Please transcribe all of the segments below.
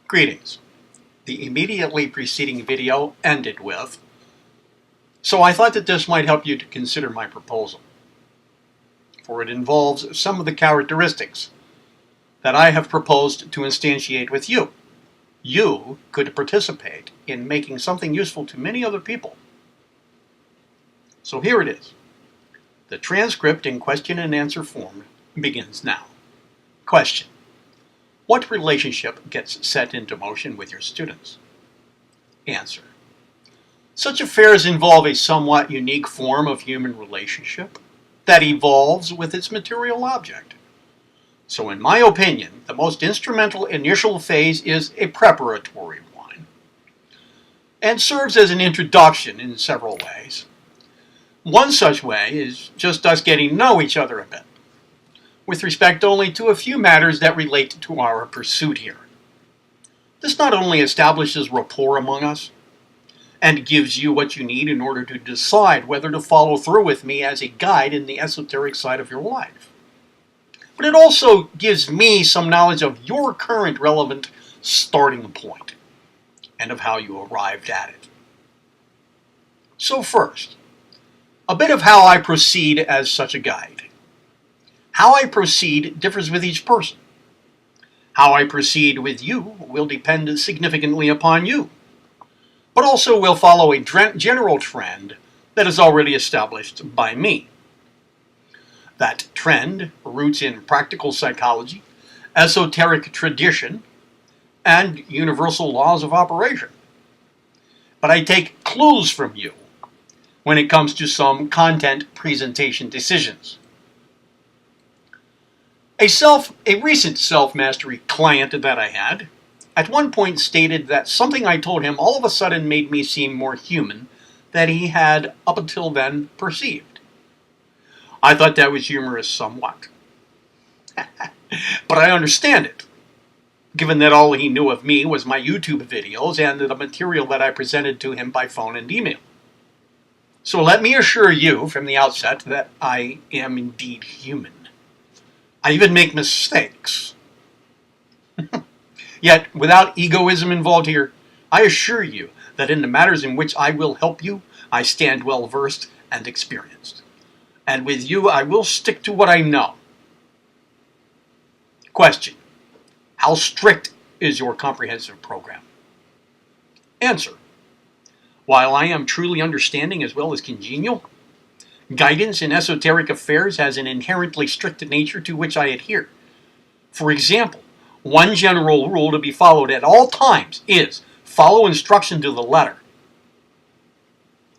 Greetings. The immediately preceding video ended with, so I thought that this might help you to consider my proposal, for it involves some of the characteristics that I have proposed to instantiate with you. You could participate in making something useful to many other people. So here it is. The transcript in question and answer form begins now. Question. What relationship gets set into motion with your students? Answer. Such affairs involve a somewhat unique form of human relationship that evolves with its material object. So in my opinion, the most instrumental initial phase is a preparatory one, and serves as an introduction in several ways. One such way is just us getting to know each other a bit, with respect only to a few matters that relate to our pursuit here. This not only establishes rapport among us, and gives you what you need in order to decide whether to follow through with me as a guide in the esoteric side of your life, but it also gives me some knowledge of your current relevant starting point, and of how you arrived at it. So first, a bit of how I proceed as such a guide. How I proceed differs with each person. How I proceed with you will depend significantly upon you, but also will follow a general trend that is already established by me. That trend roots in practical psychology, esoteric tradition, and universal laws of operation. But I take clues from you when it comes to some content presentation decisions. A recent self-mastery client that I had at one point stated that something I told him all of a sudden made me seem more human than he had up until then perceived. I thought that was humorous somewhat. But I understand it, given that all he knew of me was my YouTube videos and the material that I presented to him by phone and email. So let me assure you from the outset that I am indeed human. I even make mistakes. Yet, without egoism involved here, I assure you that in the matters in which I will help you, I stand well versed and experienced. And with you, I will stick to what I know. Question. How strict is your comprehensive program? Answer. While I am truly understanding as well as congenial, guidance in esoteric affairs has an inherently strict nature to which I adhere. For example, one general rule to be followed at all times is follow instruction to the letter,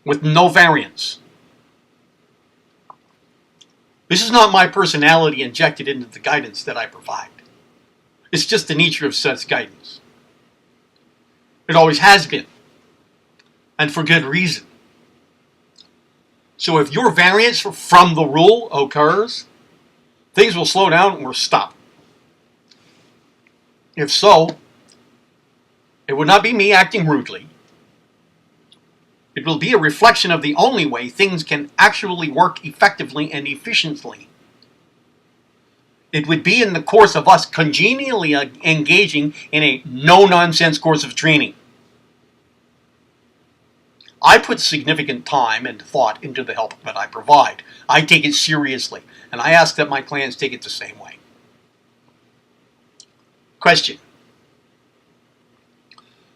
with no variance. This is not my personality injected into the guidance that I provide. It's just the nature of such guidance. It always has been, and for good reason. So if your variance from the rule occurs, things will slow down or stop. If so, it would not be me acting rudely. It will be a reflection of the only way things can actually work effectively and efficiently. It would be in the course of us congenially engaging in a no-nonsense course of training. I put significant time and thought into the help that I provide. I take it seriously, and I ask that my clients take it the same way. Question.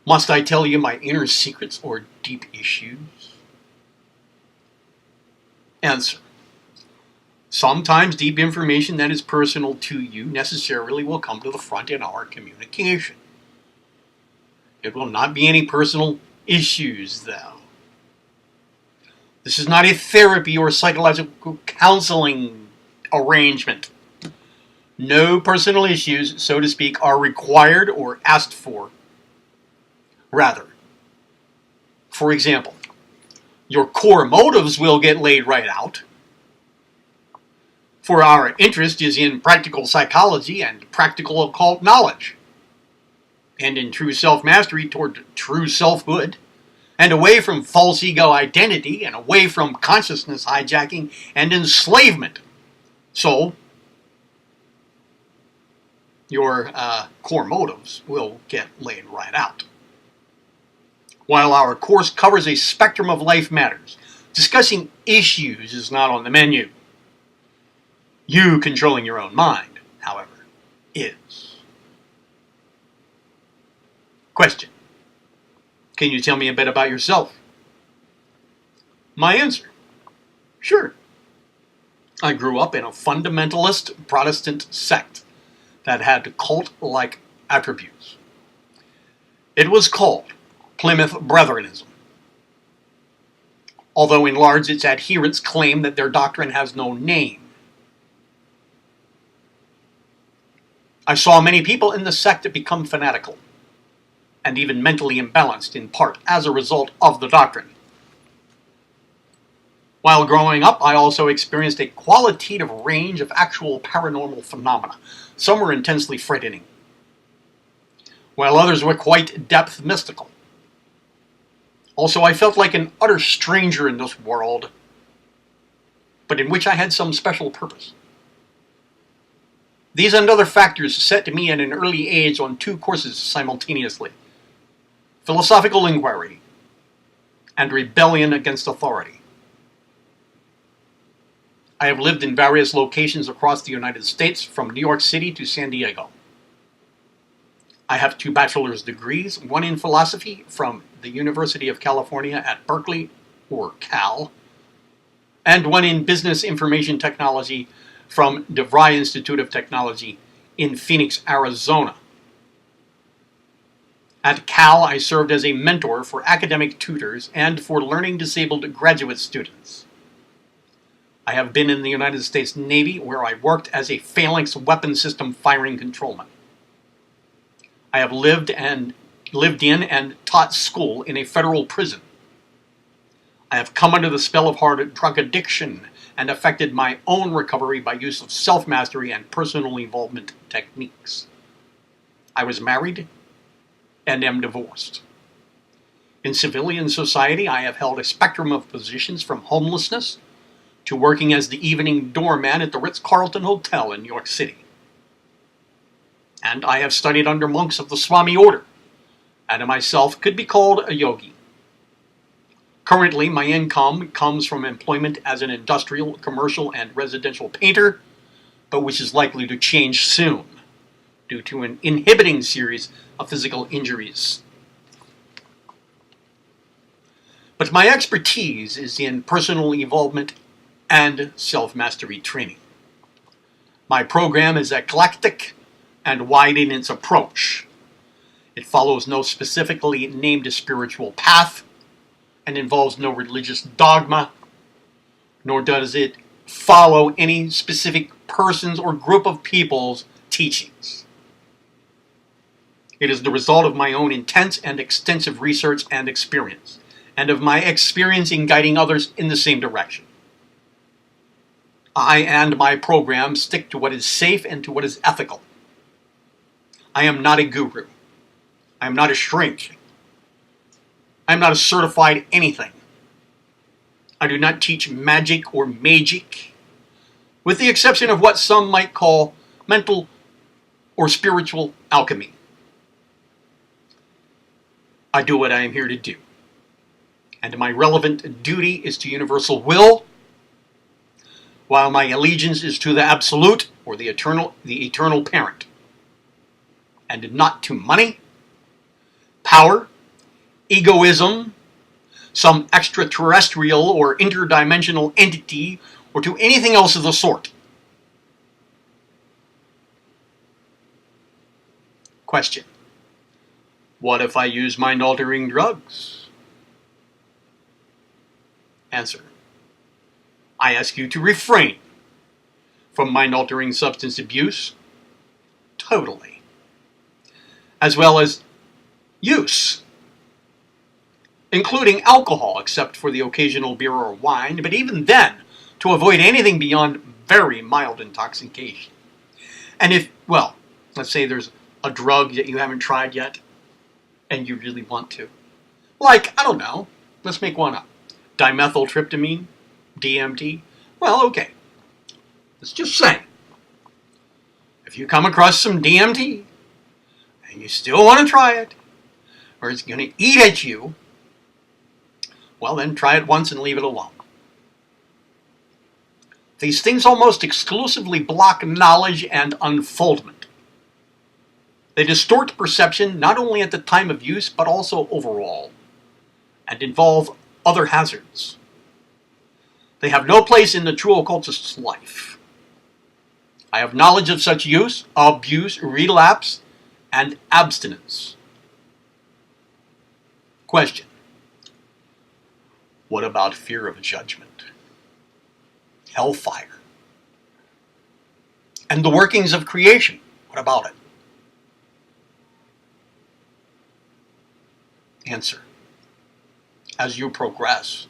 Must I tell you my inner secrets or deep issues? Answer. Sometimes deep information that is personal to you necessarily will come to the front in our communication. It will not be any personal issues, though. This is not a therapy or psychological counseling arrangement. No personal issues, so to speak, are required or asked for. Rather, for example, your core motives will get laid right out. For our interest is in practical psychology and practical occult knowledge, and in true self-mastery toward true selfhood, and away from false ego identity, and away from consciousness hijacking and enslavement. So, your core motives will get laid right out. While our course covers a spectrum of life matters, discussing issues is not on the menu. You controlling your own mind, however, is. Question: can you tell me a bit about yourself? My answer: sure. I grew up in a fundamentalist Protestant sect that had cult-like attributes. It was called Plymouth Brethrenism, although in large its adherents claim that their doctrine has no name. I saw many people in the sect become fanatical, and even mentally imbalanced in part as a result of the doctrine. While growing up, I also experienced a qualitative range of actual paranormal phenomena. Some were intensely frightening, while others were quite depth mystical. Also, I felt like an utter stranger in this world, but in which I had some special purpose. These and other factors set me at an early age on 2 courses simultaneously: philosophical inquiry and rebellion against authority. I have lived in various locations across the United States, from New York City to San Diego. I have 2 bachelor's degrees, one in philosophy from the University of California at Berkeley, or Cal, and one in business information technology from DeVry Institute of Technology in Phoenix, Arizona. At Cal, I served as a mentor for academic tutors and for learning disabled graduate students. I have been in the United States Navy, where I worked as a phalanx weapon system firing controlman. I have lived in and taught school in a federal prison. I have come under the spell of hard drug addiction and affected my own recovery by use of self-mastery and personal involvement techniques. I was married and am divorced. In civilian society, I have held a spectrum of positions, from homelessness to working as the evening doorman at the Ritz-Carlton Hotel in New York City. And I have studied under monks of the Swami order, and I myself could be called a yogi. Currently, my income comes from employment as an industrial, commercial, and residential painter, but which is likely to change soon due to an inhibiting series of physical injuries. But my expertise is in personal involvement and self-mastery training. My program is eclectic and wide in its approach. It follows no specifically named spiritual path and involves no religious dogma, nor does it follow any specific person's or group of people's teachings. It is the result of my own intense and extensive research and experience, and of my experience in guiding others in the same direction. I and my program stick to what is safe and to what is ethical. I am not a guru. I am not a shrink. I am not a certified anything. I do not teach magic or magic, with the exception of what some might call mental or spiritual alchemy. I do what I am here to do, and my relevant duty is to universal will, while my allegiance is to the absolute, or the eternal parent, and not to money, power, egoism, some extraterrestrial or interdimensional entity, or to anything else of the sort. Question: what if I use mind-altering drugs? Answer: I ask you to refrain from mind-altering substance abuse totally, as well as use, including alcohol, except for the occasional beer or wine, but even then, to avoid anything beyond very mild intoxication. And if, well, let's say there's a drug that you haven't tried yet, and you really want to. Like, I don't know, let's make one up. Dimethyltryptamine, DMT. Well, okay. Let's just say, If you come across some DMT and you still want to try it, or it's going to eat at you, well then try it once and leave it alone. These things almost exclusively block knowledge and unfoldment. They distort perception not only at the time of use, but also overall, and involve other hazards. They have no place in the true occultist's life. I have knowledge of such use, abuse, relapse, and abstinence. Question: what about fear of judgment? Hellfire? And the workings of creation? What about it? Answer: as you progress,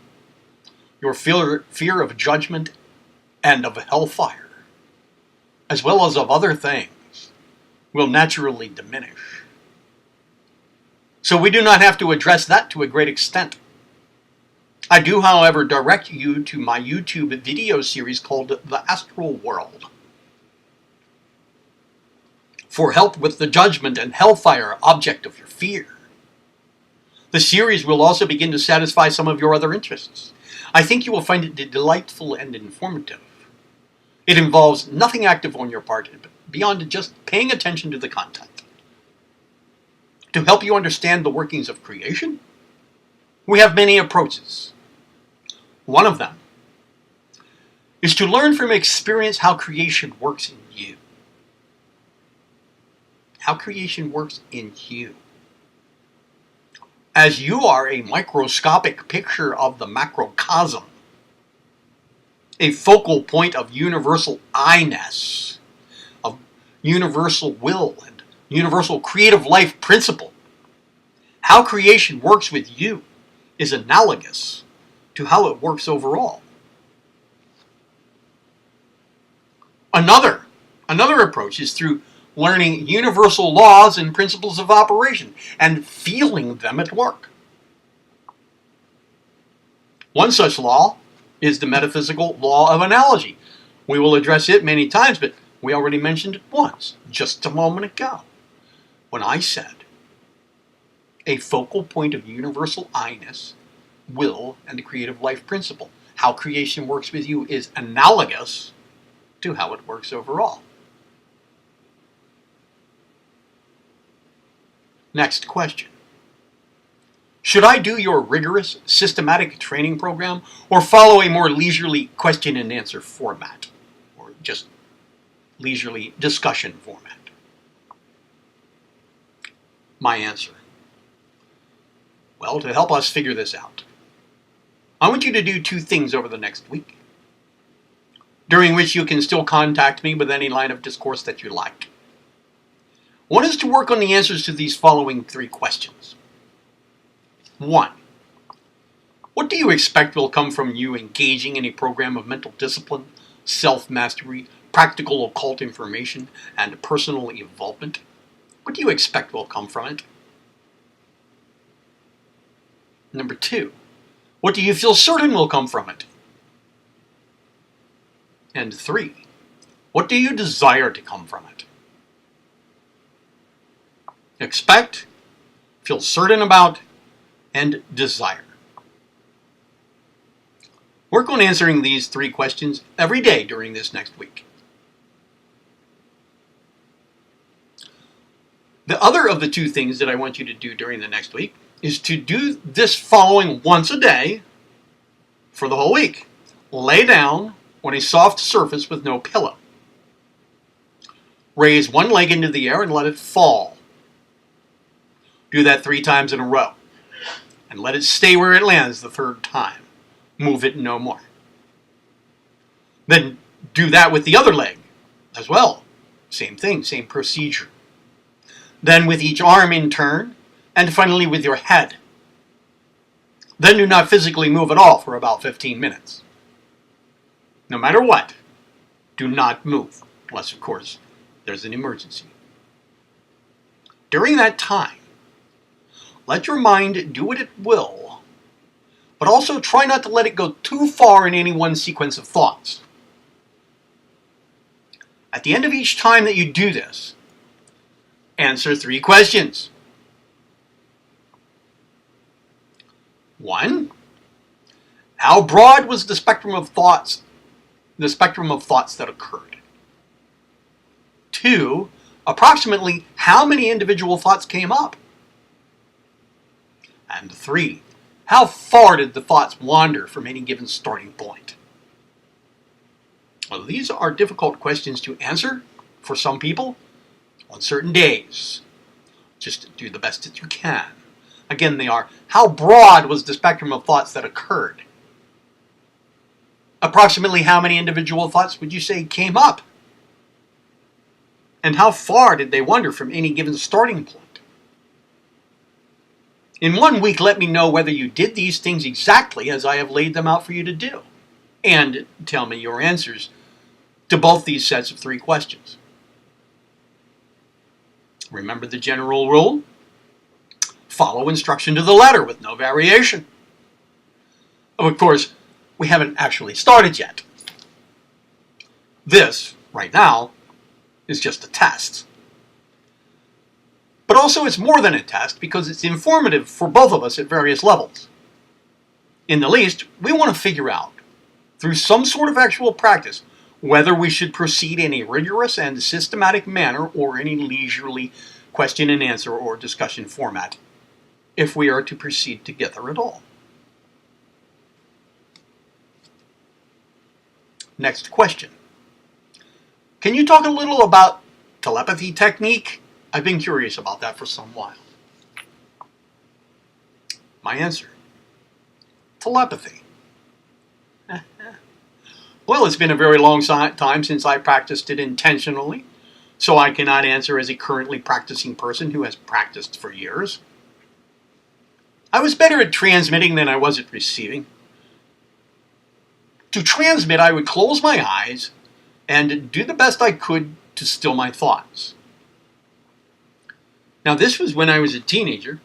your fear of judgment and of hellfire, as well as of other things, will naturally diminish. So we do not have to address that to a great extent. I do, however, direct you to my YouTube video series called The Astral World for help with the judgment and hellfire object of your fear. The series will also begin to satisfy some of your other interests. I think you will find it delightful and informative. It involves nothing active on your part beyond just paying attention to the content. To help you understand the workings of creation, we have many approaches. One of them is to learn from experience how creation works in you. How creation works in you. As you are a microscopic picture of the macrocosm, a focal point of universal I-ness, of universal will and universal creative life principle, how creation works with you is analogous to how it works overall. Another approach is through learning universal laws and principles of operation and feeling them at work. One such law is the metaphysical law of analogy. We will address it many times, but we already mentioned it once, just a moment ago, when I said a focal point of universal I-ness, will, and the creative life principle. How creation works with you is analogous to how it works overall. Next question. Should I do your rigorous, systematic training program or follow a more leisurely question and answer format? Or just leisurely discussion format? My answer. Well, to help us figure this out, I want you to do two things over the next week, during which you can still contact me with any line of discourse that you like. One is to work on the answers to these following three questions. 1. What do you expect will come from you engaging in a program of mental discipline, self-mastery, practical occult information, and personal involvement? What do you expect will come from it? Number 2. What do you feel certain will come from it? And 3. What do you desire to come from it? Expect, feel certain about, and desire. Work on answering these three questions every day during this next week. The other of the two things that I want you to do during the next week is to do this following once a day for the whole week. Lay down on a soft surface with no pillow. Raise one leg into the air and let it fall. Do that 3 times in a row. And let it stay where it lands the third time. Move it no more. Then do that with the other leg as well. Same thing, same procedure. Then with each arm in turn, and finally with your head. Then do not physically move at all for about 15 minutes. No matter what, do not move, unless of course there's an emergency. During that time, let your mind do what it will, but also try not to let it go too far in any one sequence of thoughts. At the end of each time that you do this, answer 3 questions. 1. How broad was the spectrum of thoughts that occurred? 2. Approximately how many individual thoughts came up? And 3. How far did the thoughts wander from any given starting point? Well, these are difficult questions to answer for some people on certain days. Just do the best that you can. Again, they are, how broad was the spectrum of thoughts that occurred? Approximately how many individual thoughts would you say came up? And how far did they wander from any given starting point? In 1 week, let me know whether you did these things exactly as I have laid them out for you to do. And tell me your answers to both these sets of 3 questions. Remember the general rule? Follow instruction to the letter with no variation. Of course, we haven't actually started yet. This, right now, is just a test. But also it's more than a test because it's informative for both of us at various levels. In the least, we want to figure out, through some sort of actual practice, whether we should proceed in a rigorous and systematic manner or any leisurely question and answer or discussion format, if we are to proceed together at all. Next question. Can you talk a little about telepathy technique? I've been curious about that for some while. My answer: telepathy. Well, it's been a very long time since I practiced it intentionally, so I cannot answer as a currently practicing person who has practiced for years. I was better at transmitting than I was at receiving. To transmit, I would close my eyes and do the best I could to still my thoughts. Now, this was when I was a teenager,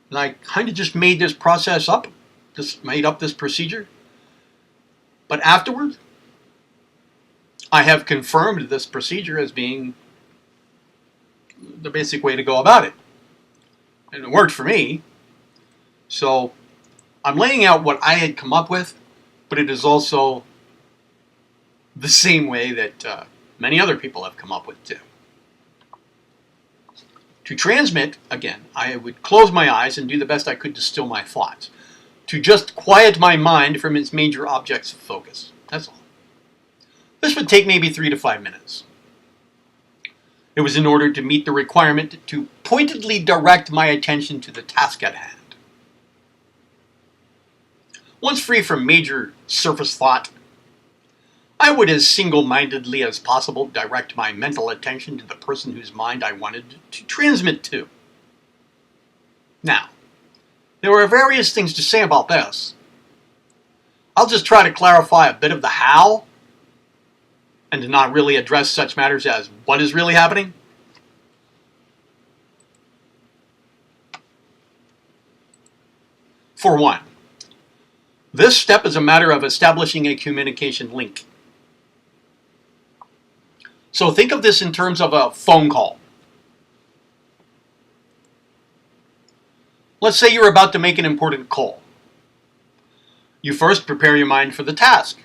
and I kind of just made this process up, just made up this procedure. But afterward, I have confirmed this procedure as being the basic way to go about it. And it worked for me. So I'm laying out what I had come up with, but it is also the same way that many other people have come up with too. To transmit, again, I would close my eyes and do the best I could to still my thoughts, to just quiet my mind from its major objects of focus. That's all. This would take maybe 3 to 5 minutes. It was in order to meet the requirement to pointedly direct my attention to the task at hand. Once free from major surface thought, I would as single-mindedly as possible direct my mental attention to the person whose mind I wanted to transmit to. Now, there are various things to say about this. I'll just try to clarify a bit of the how, and to not really address such matters as what is really happening. For one, this step is a matter of establishing a communication link. So think of this in terms of a phone call. Let's say you're about to make an important call. You first prepare your mind for the task.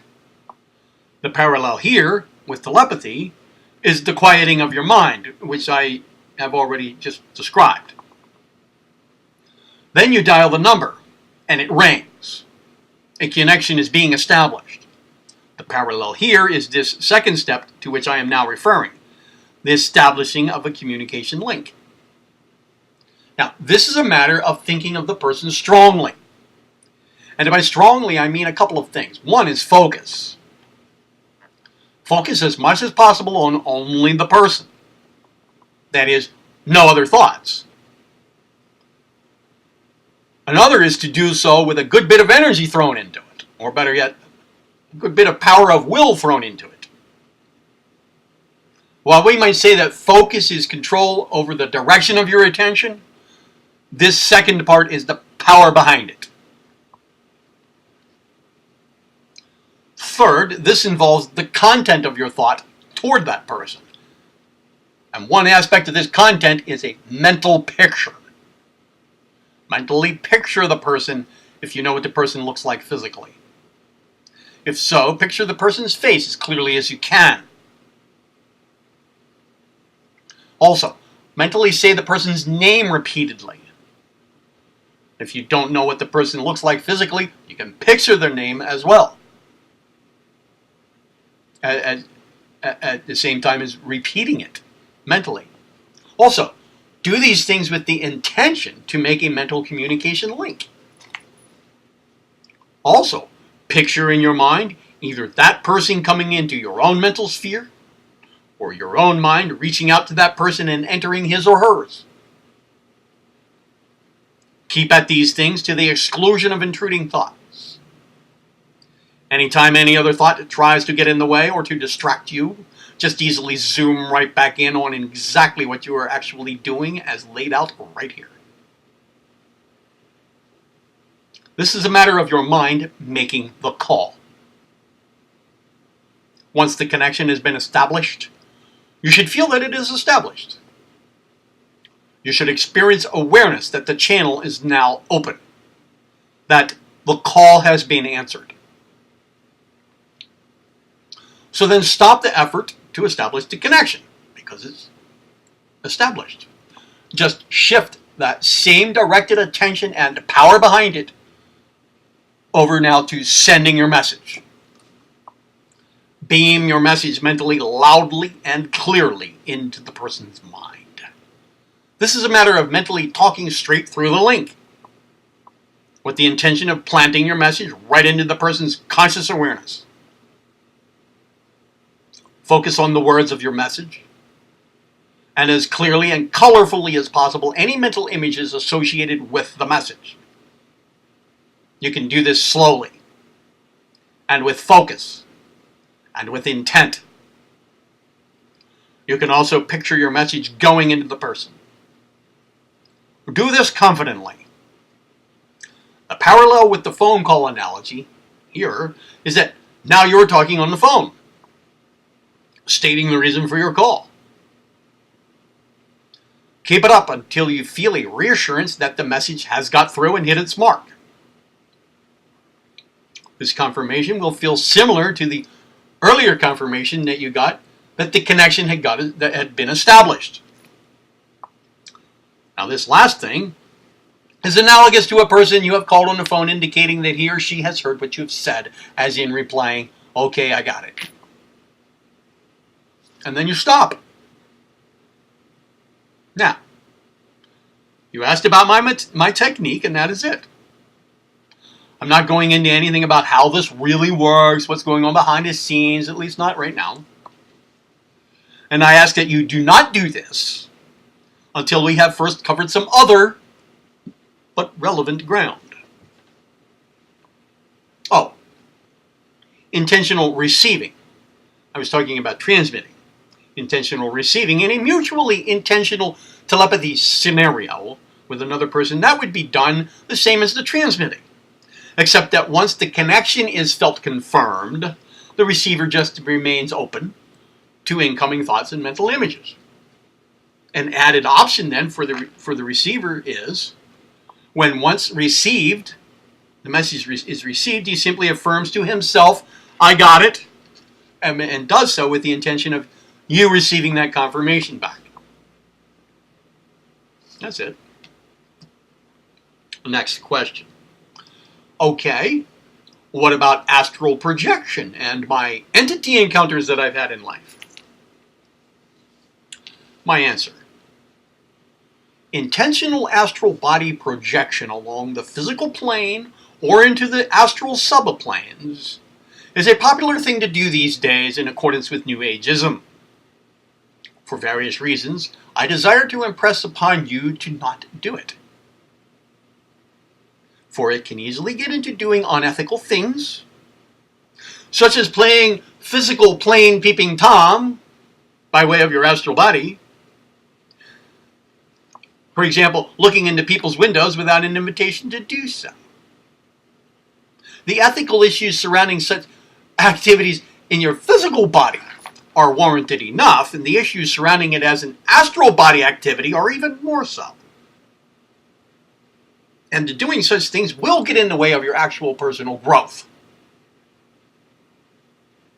The parallel here with telepathy is the quieting of your mind, which I have already just described. Then you dial the number, and it rings. A connection is being established. The parallel here is this second step to which I am now referring, the establishing of a communication link. Now, this is a matter of thinking of the person strongly. And by strongly, I mean a couple of things. One is focus. Focus as much as possible on only the person. That is, no other thoughts. Another is to do so with a good bit of energy thrown into it, or better yet, a good bit of power of will thrown into it. While we might say that focus is control over the direction of your attention, this second part is the power behind it. Third, this involves the content of your thought toward that person. And one aspect of this content is a mental picture. Mentally picture the person if you know what the person looks like physically. If so, picture the person's face as clearly as you can. Also, mentally say the person's name repeatedly. If you don't know what the person looks like physically, you can picture their name as well. At the same time as repeating it mentally. Also, do these things with the intention to make a mental communication link. Also, picture in your mind either that person coming into your own mental sphere or your own mind reaching out to that person and entering his or hers. Keep at these things to the exclusion of intruding thoughts. Anytime any other thought tries to get in the way or to distract you, just easily zoom right back in on exactly what you are actually doing as laid out right here. This is a matter of your mind making the call. Once the connection has been established, you should feel that it is established. You should experience awareness that the channel is now open, that the call has been answered. So then stop the effort to establish the connection, because it's established. Just shift that same directed attention and power behind it over now to sending your message. Beam your message mentally loudly and clearly into the person's mind. This is a matter of mentally talking straight through the link, with the intention of planting your message right into the person's conscious awareness. Focus on the words of your message, and as clearly and colorfully as possible, any mental images associated with the message. You can do this slowly, and with focus, and with intent. You can also picture your message going into the person. Do this confidently. The parallel with the phone call analogy here is that now you're talking on the phone, stating the reason for your call. Keep it up until you feel a reassurance that the message has got through and hit its mark. This confirmation will feel similar to the earlier confirmation that you got that the connection had been established. Now this last thing is analogous to a person you have called on the phone indicating that he or she has heard what you have said, as in replying, "Okay, I got it." And then you stop. Now, you asked about my technique, and that is it. I'm not going into anything about how this really works, what's going on behind the scenes, at least not right now. And I ask that you do not do this until we have first covered some other but relevant ground. Oh, intentional receiving. I was talking about transmitting. Intentional receiving in a mutually intentional telepathy scenario with another person, that would be done the same as the transmitting. Except that once the connection is felt confirmed, the receiver just remains open to incoming thoughts and mental images. An added option then for the receiver is, when once received, the message is received, he simply affirms to himself, "I got it," and does so with the intention of you receiving that confirmation back. That's it. Next question. Okay, what about astral projection and my entity encounters that I've had in life? My answer. Intentional astral body projection along the physical plane or into the astral subplanes is a popular thing to do these days in accordance with New Ageism. For various reasons, I desire to impress upon you to not do it. For it can easily get into doing unethical things, such as playing physical plane peeping Tom by way of your astral body. For example, looking into people's windows without an invitation to do so. The ethical issues surrounding such activities in your physical body are warranted enough, and the issues surrounding it as an astral body activity are even more so. And doing such things will get in the way of your actual personal growth.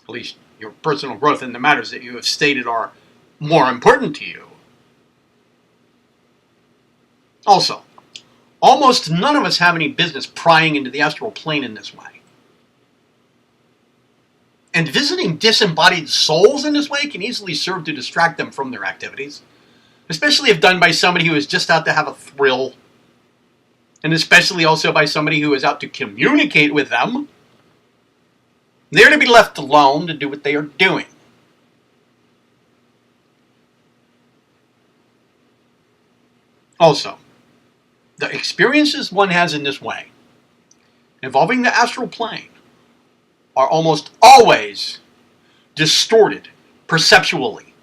At least your personal growth in the matters that you have stated are more important to you. Also, almost none of us have any business prying into the astral plane in this way. And visiting disembodied souls in this way can easily serve to distract them from their activities, especially if done by somebody who is just out to have a thrill, and especially also by somebody who is out to communicate with them. They're to be left alone to do what they are doing. Also, the experiences one has in this way, involving the astral plane, are almost always distorted perceptually.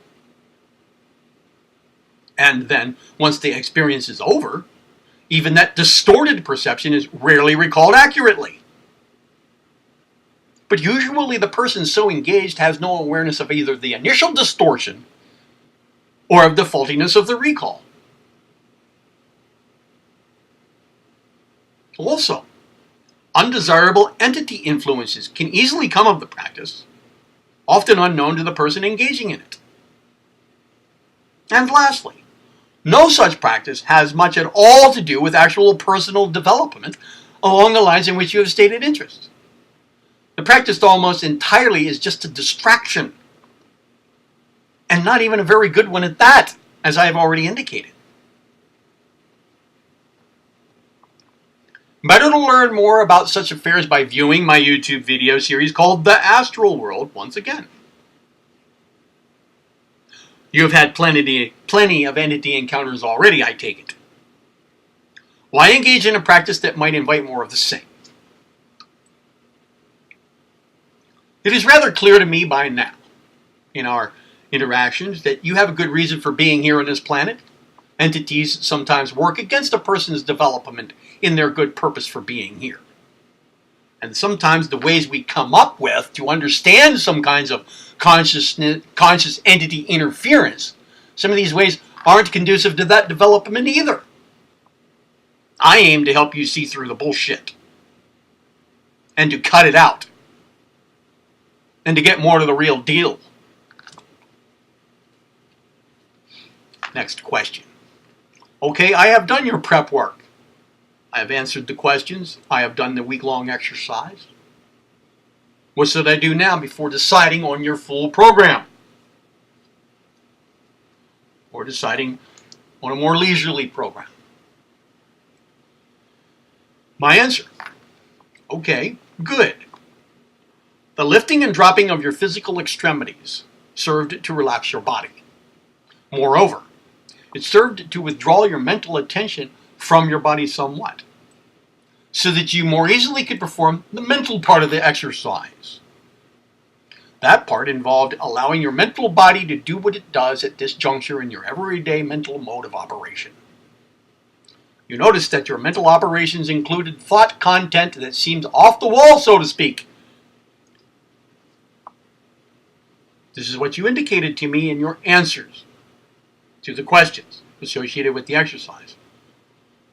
And then, once the experience is over, even that distorted perception is rarely recalled accurately. But usually the person so engaged has no awareness of either the initial distortion or of the faultiness of the recall. Also, undesirable entity influences can easily come of the practice, often unknown to the person engaging in it. And lastly, no such practice has much at all to do with actual personal development along the lines in which you have stated interest. The practice almost entirely is just a distraction, and not even a very good one at that, as I have already indicated. Better to learn more about such affairs by viewing my YouTube video series called The Astral World once again. You have had plenty of entity encounters already, I take it. Why engage in a practice that might invite more of the same? It is rather clear to me by now, in our interactions, that you have a good reason for being here on this planet. Entities sometimes work against a person's development in their good purpose for being here. And sometimes the ways we come up with to understand some kinds of conscious entity interference, some of these ways aren't conducive to that development either. I aim to help you see through the bullshit and to cut it out and to get more to the real deal. Next question. Okay, I have done your prep work. I have answered the questions. I have done the week-long exercise. What should I do now before deciding on your full program? Or deciding on a more leisurely program? My answer. Okay, good. The lifting and dropping of your physical extremities served to relax your body. Moreover, it served to withdraw your mental attention from your body somewhat, so that you more easily could perform the mental part of the exercise. That part involved allowing your mental body to do what it does at this juncture in your everyday mental mode of operation. You noticed that your mental operations included thought content that seemed off the wall, so to speak. This is what you indicated to me in your answers to the questions associated with the exercise.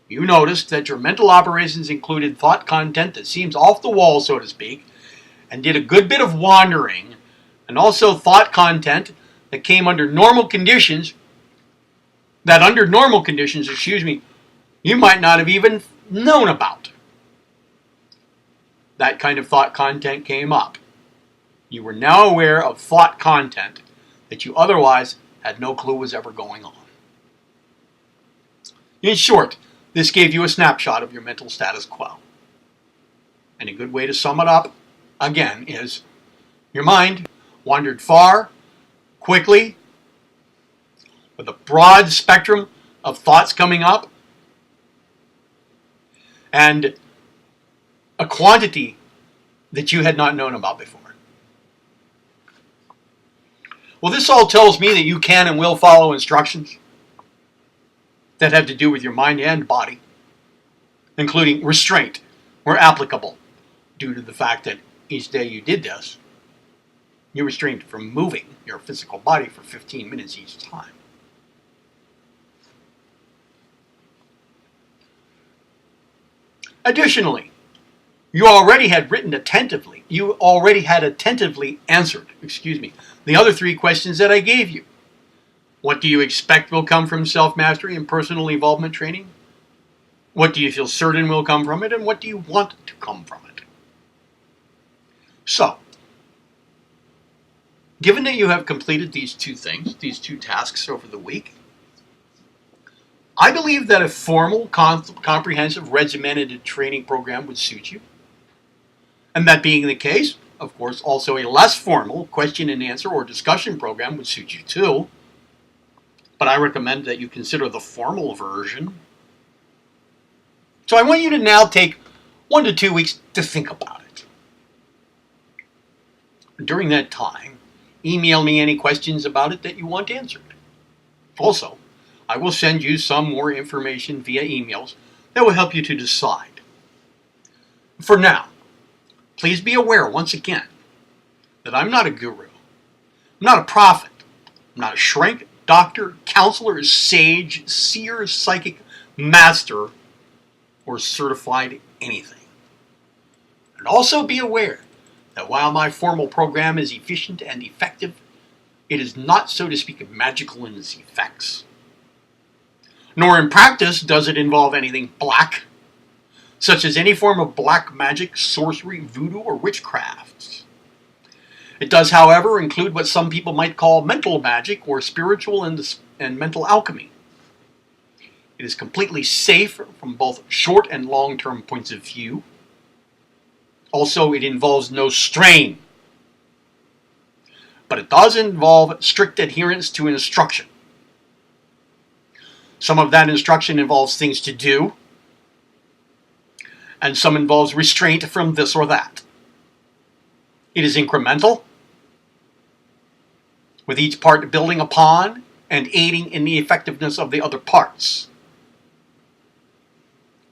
You noticed that your mental operations included thought content that seems off the wall, so to speak, and did a good bit of wandering, and also thought content that came under normal conditions, you might not have even known about. That kind of thought content came up. You were now aware of thought content that you otherwise had no clue was ever going on. In short, this gave you a snapshot of your mental status quo. And a good way to sum it up, again, is your mind wandered far, quickly, with a broad spectrum of thoughts coming up, and a quantity that you had not known about before. Well, this all tells me that you can and will follow instructions that have to do with your mind and body, including restraint where applicable, due to the fact that each day you did this, You're restrained from moving your physical body for 15 minutes each time. Additionally, you already had attentively answered, the other 3 questions that I gave you. What do you expect will come from self-mastery and personal evolvement training? What do you feel certain will come from it? And what do you want to come from it? So, given that you have completed these 2 things, these 2 tasks over the week, I believe that a formal, comprehensive, regimented training program would suit you. And that being the case, of course, also a less formal question and answer or discussion program would suit you too. But I recommend that you consider the formal version. So I want you to now take 1 to 2 weeks to think about it. During that time, email me any questions about it that you want answered. Also, I will send you some more information via emails that will help you to decide. For now, please be aware once again that I'm not a guru. I'm not a prophet. I'm not a shrink, doctor, counselor, sage, seer, psychic, master, or certified anything. And also be aware that while my formal program is efficient and effective, it is not, so to speak, magical in its effects. Nor in practice does it involve anything black, such as any form of black magic, sorcery, voodoo, or witchcraft. It does, however, include what some people might call mental magic or spiritual and mental alchemy. It is completely safe from both short and long-term points of view. Also, it involves no strain. But it does involve strict adherence to instruction. Some of that instruction involves things to do, and some involves restraint from this or that. It is incremental, with each part building upon and aiding in the effectiveness of the other parts.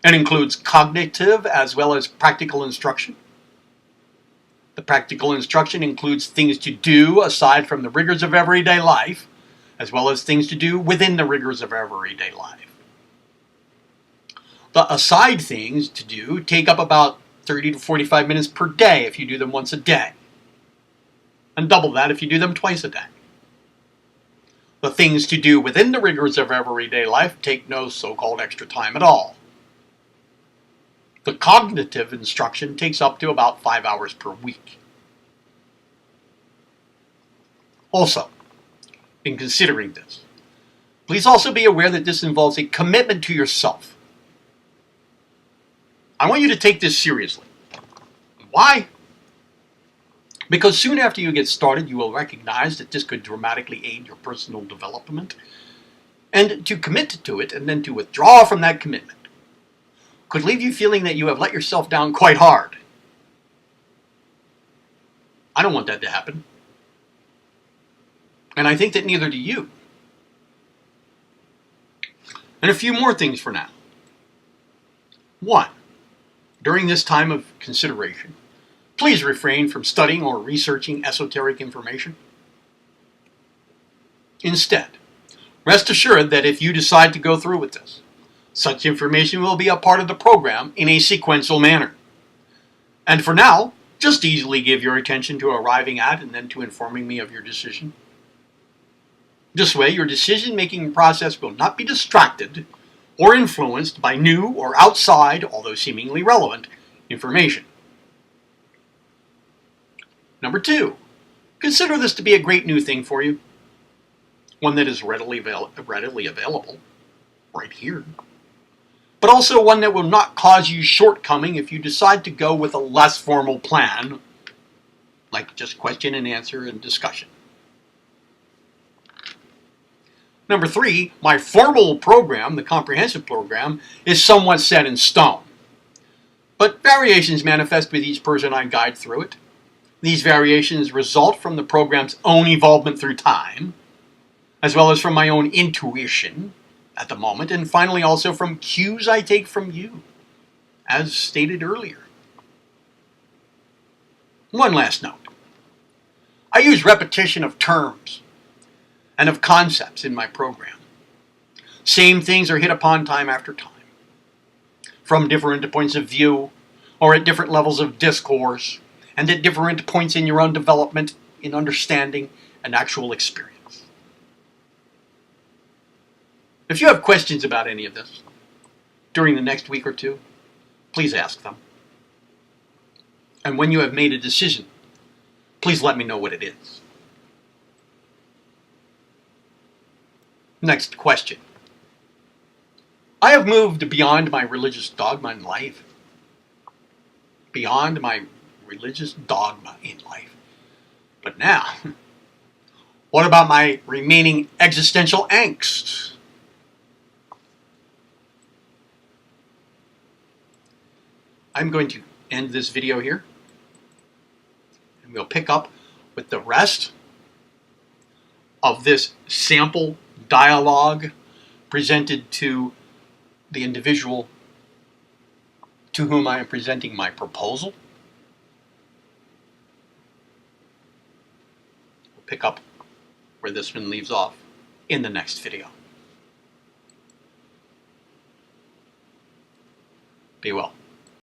It includes cognitive as well as practical instruction. The practical instruction includes things to do aside from the rigors of everyday life, as well as things to do within the rigors of everyday life. The aside things to do take up about 30 to 45 minutes per day if you do them once a day, and double that if you do them twice a day. The things to do within the rigors of everyday life take no so-called extra time at all. The cognitive instruction takes up to about 5 hours per week. Also, in considering this, please also be aware that this involves a commitment to yourself. I want you to take this seriously. Why? Because soon after you get started, you will recognize that this could dramatically aid your personal development. And to commit to it and then to withdraw from that commitment could leave you feeling that you have let yourself down quite hard. I don't want that to happen. And I think that neither do you. And a few more things for now. 1. During this time of consideration, please refrain from studying or researching esoteric information. Instead, rest assured that if you decide to go through with this, such information will be a part of the program in a sequential manner. And for now, just easily give your attention to arriving at and then to informing me of your decision. This way, your decision-making process will not be distracted or influenced by new or outside, although seemingly relevant, information. Number 2, consider this to be a great new thing for you. One that is readily available, right here. But also one that will not cause you shortcoming if you decide to go with a less formal plan, like just question and answer and discussion. Number 3, my formal program, the comprehensive program, is somewhat set in stone. But variations manifest with each person I guide through it. These variations result from the program's own evolvement through time, as well as from my own intuition at the moment, and finally also from cues I take from you, as stated earlier. One last note. I use repetition of terms and of concepts in my program. Same things are hit upon time after time, from different points of view, or at different levels of discourse, and at different points in your own development in understanding and actual experience. If you have questions about any of this during the next week or two, please ask them. And when you have made a decision, please let me know what it is. Next question. I have moved beyond my religious dogma in life. Beyond my religious dogma in life. But now, what about my remaining existential angst? I'm going to end this video here, and we'll pick up with the rest of this sample dialogue presented to the individual to whom I am presenting my proposal. We'll pick up where this one leaves off in the next video. Be well.